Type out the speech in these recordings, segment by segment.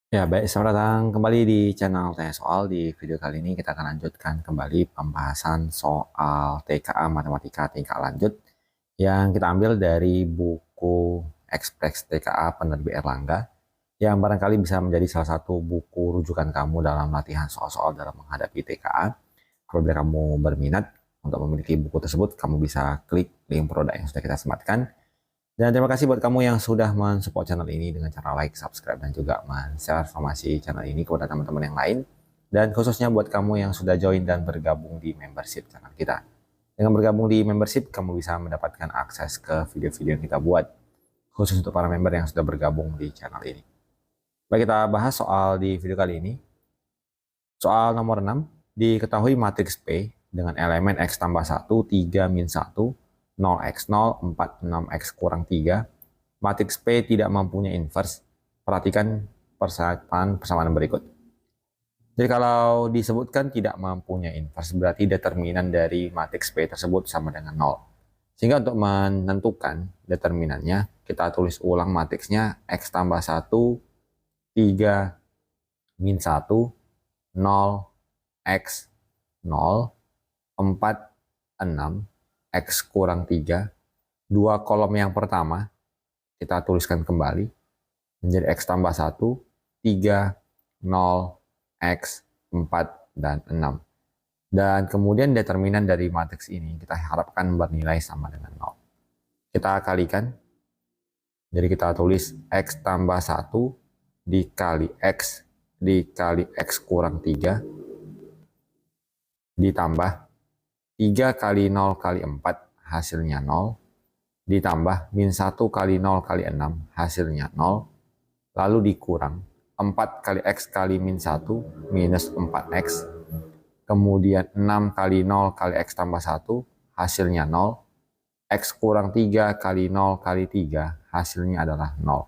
Ya, baik. Selamat datang kembali di channel Tanya Soal. Di video kali ini kita akan lanjutkan kembali pembahasan soal TKA Matematika tingkat lanjut yang kita ambil dari buku Ekspres TKA penerbit Erlangga yang barangkali bisa menjadi salah satu buku rujukan kamu dalam latihan soal-soal dalam menghadapi TKA. Apabila kamu berminat untuk memiliki buku tersebut, kamu bisa klik link produk yang sudah kita sematkan. Dan terima kasih buat kamu yang sudah mensupport channel ini dengan cara like, subscribe, dan juga men-share informasi channel ini kepada teman-teman yang lain. Dan khususnya buat kamu yang sudah join dan bergabung di membership channel kita. Dengan bergabung di membership, kamu bisa mendapatkan akses ke video-video yang kita buat, khusus untuk para member yang sudah bergabung di channel ini. Baik, kita bahas soal di video kali ini. Soal nomor 6, diketahui matriks P dengan elemen X tambah 1, 3 min 1, 0x0, 4, 6x kurang 3. Matriks P tidak mempunyai inverse. Perhatikan persamaan berikut. Jadi kalau disebutkan tidak mempunyai inverse, berarti determinan dari matriks P tersebut sama dengan 0. Sehingga untuk menentukan determinannya, kita tulis ulang matriksnya X tambah 1, 3 min 1, 0, X, 0, 4, 6, X kurang 3, dua kolom yang pertama kita tuliskan kembali menjadi X tambah 1, 3, 0, X, 4, dan 6. Dan kemudian determinan dari matriks ini kita harapkan bernilai sama dengan 0. Kita kalikan, jadi kita tulis X tambah 1 dikali X kurang 3 ditambah 3 kali 0 kali 4 hasilnya 0, ditambah min 1 kali 0 kali 6 hasilnya 0, lalu dikurang 4 kali X kali min 1 minus 4X, kemudian 6 kali 0 kali X tambah 1 hasilnya 0, X kurang 3 kali 0 kali 3 hasilnya adalah 0.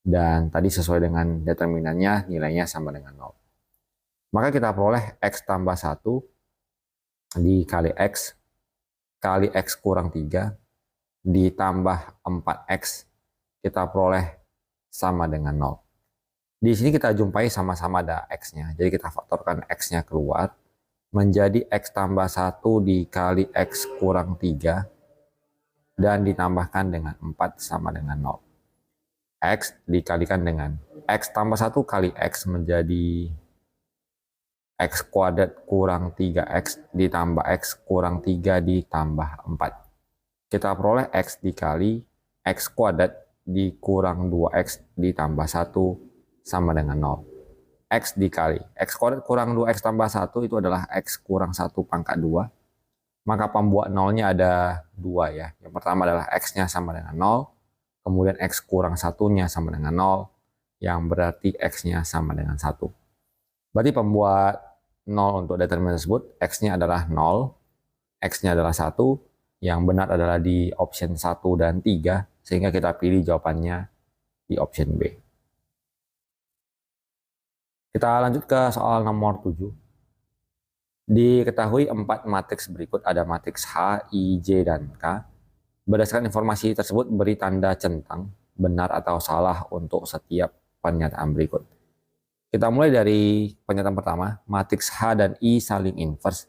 Dan tadi sesuai dengan determinannya nilainya sama dengan 0. Maka kita peroleh X tambah 1 dikali X kali X kurang 3 ditambah 4X, kita peroleh sama dengan 0. Di sini kita jumpai sama-sama ada X-nya, jadi kita faktorkan X-nya keluar, menjadi X tambah 1 dikali X kurang 3, dan ditambahkan dengan 4 sama dengan 0. X dikalikan dengan X tambah 1 kali X menjadi X kuadrat kurang 3X ditambah X kurang 3 ditambah 4. Kita peroleh X dikali X kuadrat dikurang 2X ditambah 1 sama dengan 0. X dikali X kuadrat kurang 2X tambah 1 itu adalah X kurang 1 pangkat 2. Maka pembuat nolnya ada 2 ya. Yang pertama adalah X-nya sama dengan 0. Kemudian X kurang 1-nya sama dengan 0. Yang berarti X-nya sama dengan 1. Berarti pembuat 0 untuk determinan tersebut, X-nya adalah 0. X-nya adalah 1. Yang benar adalah di option 1 dan 3, sehingga kita pilih jawabannya di option B. Kita lanjut ke soal nomor 7. Diketahui 4 matriks berikut, ada matriks H, I, J, dan K. Berdasarkan informasi tersebut, beri tanda centang, benar atau salah untuk setiap pernyataan berikut. Kita mulai dari pernyataan pertama, matriks H dan I saling inverse.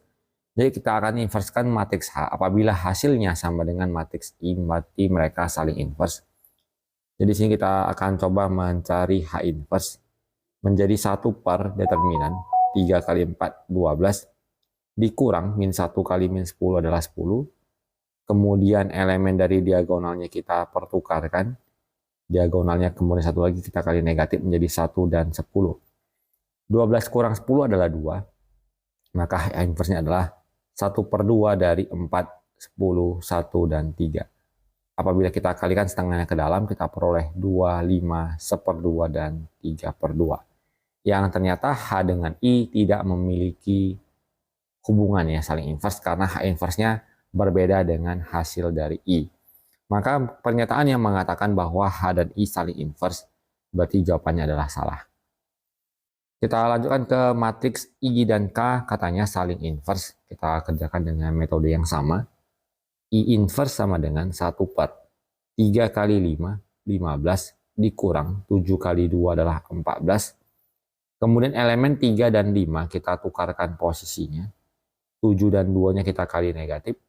Jadi kita akan inversekan matriks H. Apabila hasilnya sama dengan matriks I, berarti mereka saling inverse. Jadi di sini kita akan coba mencari H inverse. Menjadi 1 per determinan, 3 kali 4, 12. Dikurang, min 1 kali min 10 adalah 10. Kemudian elemen dari diagonalnya kita pertukarkan. Diagonalnya kemudian satu lagi kita kali negatif menjadi 1 dan 10. 12 kurang 10 adalah 2. Maka H inverse-nya adalah 1/2 dari 4, 10, 1, dan 3. Apabila kita kalikan setengahnya ke dalam, kita peroleh 2, 5, 1/2, dan 3/2. Yang ternyata H dengan I tidak memiliki hubungan ya, saling inverse, karena H inverse-nya berbeda dengan hasil dari I. Maka pernyataan yang mengatakan bahwa H dan I saling inverse, berarti jawabannya adalah salah. Kita lanjutkan ke matriks I dan K, katanya saling inverse. Kita kerjakan dengan metode yang sama. I inverse sama dengan 1 per 3 kali 5, 15, dikurang 7 kali 2 adalah 14. Kemudian elemen 3 dan 5 kita tukarkan posisinya. 7 dan 2-nya kita kali negatif.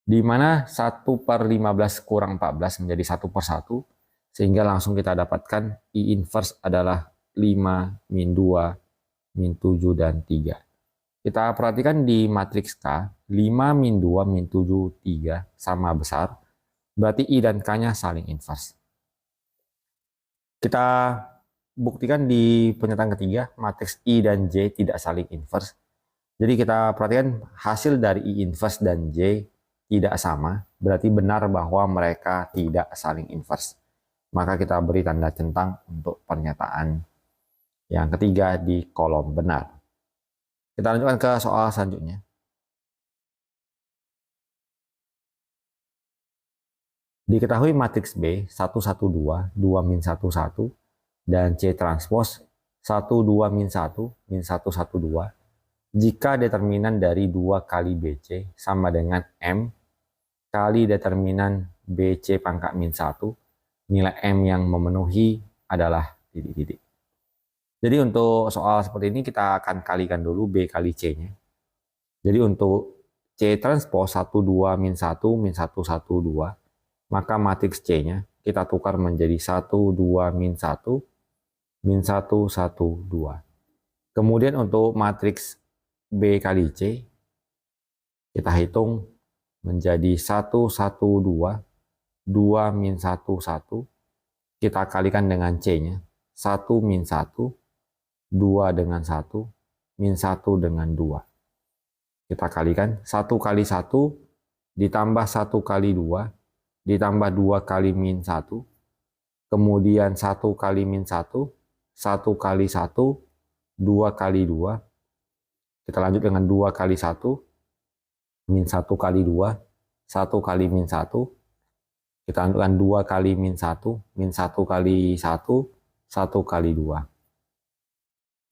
Di mana 1/15 kurang 14 menjadi 1/1. Sehingga langsung kita dapatkan I inverse adalah 5, min 2, min 7, dan 3. Kita perhatikan di matriks K, 5, min 2, min 7, 3 sama besar. Berarti I dan K-nya saling inverse. Kita buktikan di pernyataan ketiga, matriks I dan J tidak saling inverse. Jadi kita perhatikan hasil dari I inverse dan J tidak sama, berarti benar bahwa mereka tidak saling inverse. Maka kita beri tanda centang untuk pernyataan yang ketiga di kolom benar. Kita lanjutkan ke soal selanjutnya. Diketahui matriks B 1, 1, 2, 2, min 1, 1, dan C transpos 1, 2, min 1, min 1, 1, 2, jika determinan dari 2 kali BC sama dengan M kali determinan BC pangkat min 1, nilai M yang memenuhi adalah titik-titik. Jadi untuk soal seperti ini kita akan kalikan dulu B kali C-nya. Jadi untuk C transpos 1, 2, min 1, min 1, 1, 2, maka matriks C-nya kita tukar menjadi 1, 2, min 1, min 1, 1, 2. Kemudian untuk matriks B kali C, kita hitung menjadi 1, 1, 2, 2, min 1, 1. Kita kalikan dengan C-nya. 1, min 1, 2 dengan 1, min 1 dengan 2. Kita kalikan 1 kali 1 ditambah 1 kali 2 ditambah 2 kali min 1, kemudian 1 kali min 1, 1 kali 1, 2 kali 2. Kita lanjut dengan 2 kali 1, min 1 kali 2, 1 kali min 1. Kita lanjutkan 2 kali min 1, min 1 kali 1, 1 kali 2.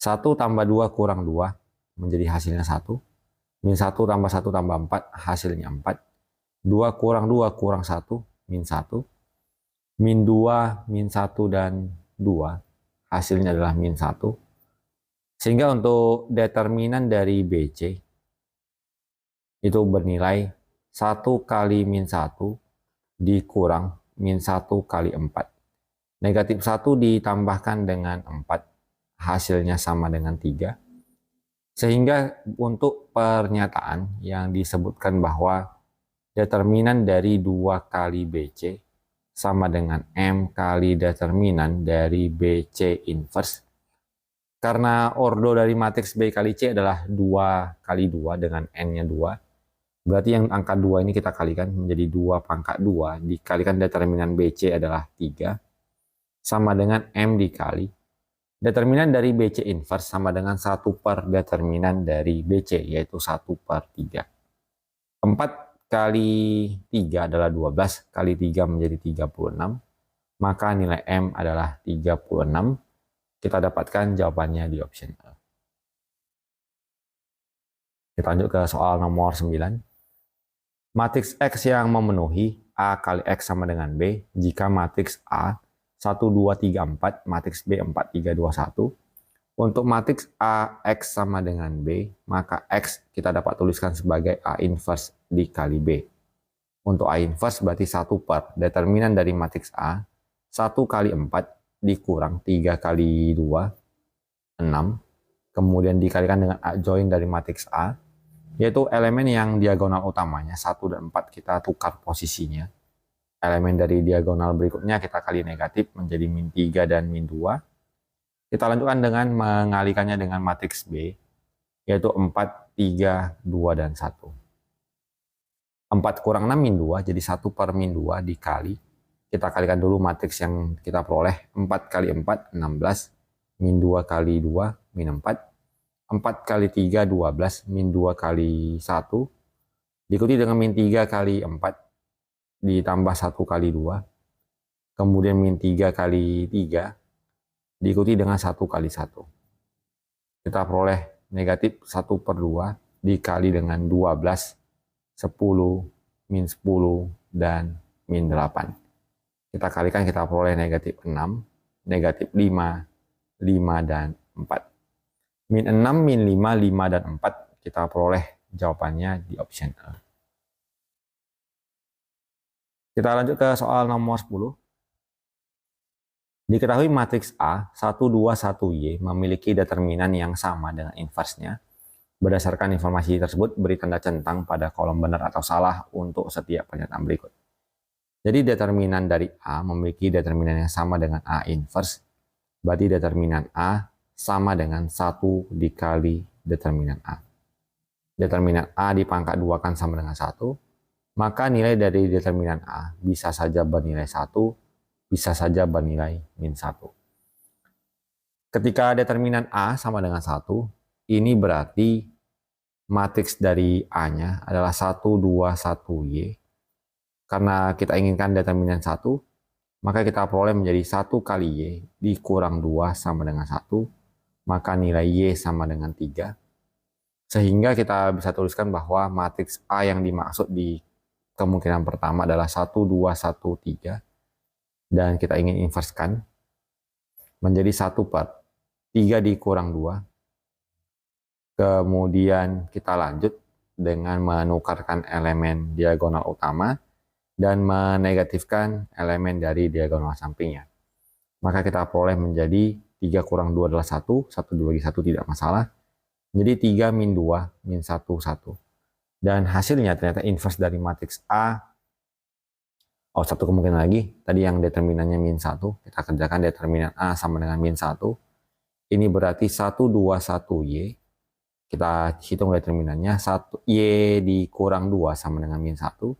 1 tambah 2 kurang 2 menjadi hasilnya 1. Min 1 tambah 1 tambah 4 hasilnya 4. 2 kurang 2 kurang 1, min 1. Min 2, min 1, dan 2 hasilnya adalah min 1. Sehingga untuk determinan dari BC itu bernilai 1 kali min 1 dikurang min 1 kali 4. Negatif 1 ditambahkan dengan 4, hasilnya sama dengan 3. Sehingga untuk pernyataan yang disebutkan bahwa determinan dari 2 kali BC sama dengan M kali determinan dari BC inverse. Karena ordo dari matriks B kali C adalah 2 kali 2 dengan N-nya 2. Berarti yang angka 2 ini kita kalikan menjadi 2 pangkat 2 dikalikan determinan BC adalah 3. Sama dengan M dikali determinan dari BC inverse sama dengan 1 per determinan dari BC, yaitu 1 per 3. 4 kali 3 adalah 12, kali 3 menjadi 36, maka nilai M adalah 36. Kita dapatkan jawabannya di option A. Kita lanjut ke soal nomor 9. Matriks X yang memenuhi A kali X sama dengan B jika matriks A 1, 2, 3, 4, matriks B 4, 3, 2, 1. Untuk matriks A X sama dengan B, maka X kita dapat tuliskan sebagai A inverse dikali B. Untuk A inverse berarti 1 per determinan dari matriks A, 1 kali 4 dikurang 3 kali 2, 6. Kemudian dikalikan dengan adjoint dari matriks A, yaitu elemen yang diagonal utamanya, 1 dan 4 kita tukar posisinya. Elemen dari diagonal berikutnya kita kali negatif menjadi min 3 dan min 2. Kita lanjutkan dengan mengalikannya dengan matriks B, yaitu 4, 3, 2, dan 1. 4 kurang 6 min 2, jadi 1 per min 2 dikali. Kita kalikan dulu matriks yang kita peroleh, 4 kali 4, 16, min 2 kali 2, min 4. 4 kali 3, 12, min 2 kali 1, diikuti dengan min 3 kali 4, ditambah 1 kali 2, kemudian min 3 kali 3, diikuti dengan 1 kali 1. Kita peroleh negatif 1 per 2 dikali dengan 12, 10, min 10, dan min 8. Kita kalikan kita peroleh negatif 6, negatif 5, 5, dan 4. min 6, min 5, 5 dan 4. Kita peroleh jawabannya di option A. Kita lanjut ke soal nomor 10. Diketahui matriks A 1, 2, 1Y memiliki determinan yang sama dengan inversnya. Berdasarkan informasi tersebut, beri tanda centang pada kolom benar atau salah untuk setiap pernyataan berikut. Jadi determinan dari A memiliki determinan yang sama dengan A inverse. Berarti determinan A sama dengan 1 dikali determinan A. Determinan A dipangkat 2 kan sama dengan 1. Maka nilai dari determinan A bisa saja bernilai 1, bisa saja bernilai min 1. Ketika determinan A sama dengan 1, ini berarti matriks dari A-nya adalah 1, 2, 1Y. Karena kita inginkan determinan 1, maka kita peroleh menjadi 1 kali Y dikurang 2 sama dengan 1, maka nilai Y sama dengan 3. Sehingga kita bisa tuliskan bahwa matriks A yang dimaksud di kemungkinan pertama adalah 1, 2, 1, 3. Dan kita ingin inverskan menjadi 1 per 3 dikurang 2. Kemudian kita lanjut dengan menukarkan elemen diagonal utama dan menegatifkan elemen dari diagonal sampingnya. Maka kita peroleh menjadi 3 kurang 2 adalah 1, 1 dibagi 1 tidak masalah. Jadi 3 min 2, min 1, 1. Dan hasilnya ternyata inverse dari matriks A. Satu kemungkinan lagi, tadi yang determinannya min 1, kita kerjakan determinan A sama dengan min 1. Ini berarti 1, 2, 1Y. Kita hitung determinannya, 1Y dikurang 2 sama dengan min 1.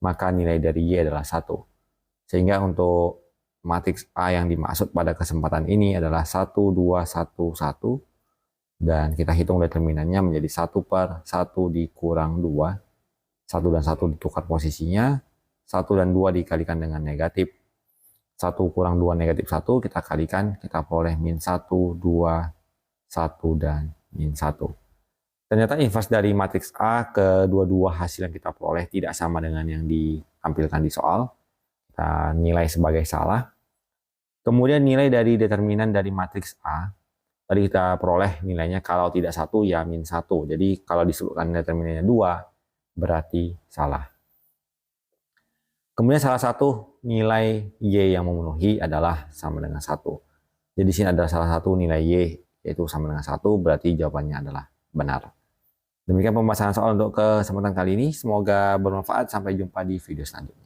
Maka nilai dari Y adalah 1. Sehingga untuk matriks A yang dimaksud pada kesempatan ini adalah 1, 2, 1, 1. Dan kita hitung determinannya menjadi 1 per 1 dikurang 2. 1 dan 1 ditukar posisinya. 1 dan 2 dikalikan dengan negatif. 1 kurang 2 negatif 1 kita kalikan, kita peroleh min 1, 2, 1, dan min 1. Ternyata inverse dari matriks A kedua-dua hasil yang kita peroleh tidak sama dengan yang ditampilkan di soal. Kita nilai sebagai salah. Kemudian nilai dari determinan dari matriks A. Tadi kita peroleh nilainya kalau tidak 1 ya min 1. Jadi kalau disebutkan determinannya 2 berarti salah. Kemudian salah satu nilai Y yang memenuhi adalah sama dengan 1. Jadi di sini ada salah satu nilai Y yaitu sama dengan 1, berarti jawabannya adalah benar. Demikian pembahasan soal untuk kesempatan kali ini. Semoga bermanfaat. Sampai jumpa di video selanjutnya.